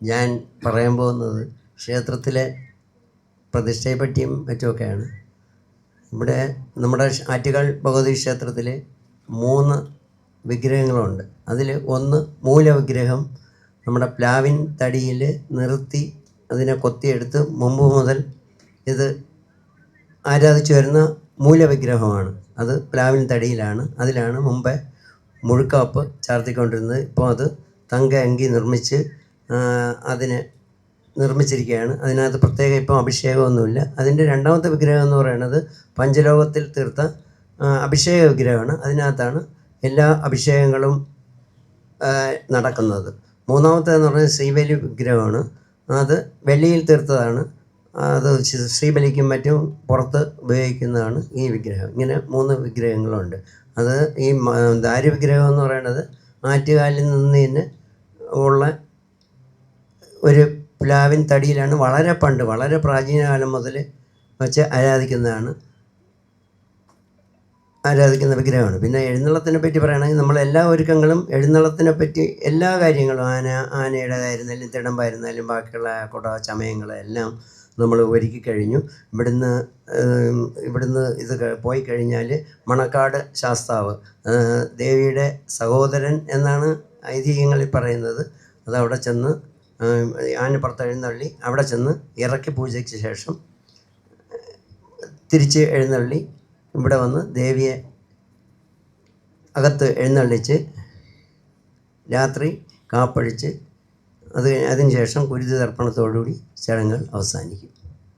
ഞാൻ പറയാൻ പോകുന്നത് ക്ഷേത്രത്തിലെ പ്രതിഷ്ഠയെപ്പറ്റിയും മറ്റുമൊക്കെയാണ്. ഇവിടെ നമ്മുടെ ആറ്റുകാൽ ഭഗവതി ക്ഷേത്രത്തിൽ 3 വിഗ്രഹങ്ങളുണ്ട്. അതിൽ ഒന്ന് മൂലവിഗ്രഹം നമ്മുടെ പ്ലാവിൻ തടിയിൽ നിർത്തി അതിനെ കൊത്തിയെടുത്ത് മുമ്പ് മുതൽ ഇത് ആരാധിച്ചു വരുന്ന മൂലവിഗ്രഹമാണ്. അത് പ്ലാവിൻ തടിയിലാണ്. അതിലാണ് മുമ്പേ മുഴുക്കാപ്പ് ചാർത്തിക്കൊണ്ടിരുന്നത്. ഇപ്പോൾ അത് തങ്ക അങ്കി നിർമ്മിച്ച് അതിനെ നിർമ്മിച്ചിരിക്കുകയാണ്. അതിനകത്ത് പ്രത്യേകം ഇപ്പം അഭിഷേകമൊന്നുമില്ല. അതിൻ്റെ രണ്ടാമത്തെ വിഗ്രഹം എന്ന് പറയുന്നത് പഞ്ചലോകത്തിൽ തീർത്ത അഭിഷേക വിഗ്രഹമാണ്. അതിനകത്താണ് എല്ലാ അഭിഷേകങ്ങളും നടക്കുന്നത്. മൂന്നാമത്തേതെന്ന് പറഞ്ഞാൽ ശ്രീബലി വിഗ്രഹമാണ്. അത് വെള്ളിയിൽ തീർത്തതാണ്. അത് ശ്രീബലിക്കും മറ്റും പുറത്ത് ഉപയോഗിക്കുന്നതാണ് ഈ വിഗ്രഹം. ഇങ്ങനെ 3 വിഗ്രഹങ്ങളുണ്ട്. അത് ഈ ദാരുവിഗ്രഹം എന്ന് പറയുന്നത് ആറ്റുകാലിൽ നിന്ന് തന്നെ ഉള്ള ഒരു പ്ലാവിൻ തടിയിലാണ് വളരെ പണ്ട്, വളരെ പ്രാചീന കാലം മുതൽ വെച്ച് ആരാധിക്കുന്ന വിഗ്രഹമാണ്. പിന്നെ എഴുന്നള്ളത്തിനെ പറ്റി പറയുകയാണെങ്കിൽ നമ്മളെല്ലാ ഒരുക്കങ്ങളും എഴുന്നള്ളത്തിനെ പറ്റി എല്ലാ കാര്യങ്ങളും ആനയുടേതായിരുന്നാലും തിടമ്പായിരുന്നാലും ബാക്കിയുള്ള കുട ചമയങ്ങളെല്ലാം നമ്മൾ ഒരുക്കി കഴിഞ്ഞു. ഇവിടുന്ന് ഇത് പോയി കഴിഞ്ഞാൽ മണക്കാട് ശാസ്താവ് ദേവിയുടെ സഹോദരൻ എന്നാണ് ഐതിഹ്യങ്ങളിൽ പറയുന്നത്. അതവിടെ ചെന്ന് ആനപ്പുറത്ത് എഴുന്നള്ളി അവിടെ ചെന്ന് ഇറക്കി പൂജയ്ക്ക് ശേഷം തിരിച്ച് എഴുന്നള്ളി ഇവിടെ വന്ന് ദേവിയെ അകത്ത് എഴുന്നള്ളിച്ച് രാത്രി കാപ്പഴിച്ച് അതിന് ശേഷം കുരുതി തർപ്പണത്തോടുകൂടി ചടങ്ങുകൾ അവസാനിക്കും.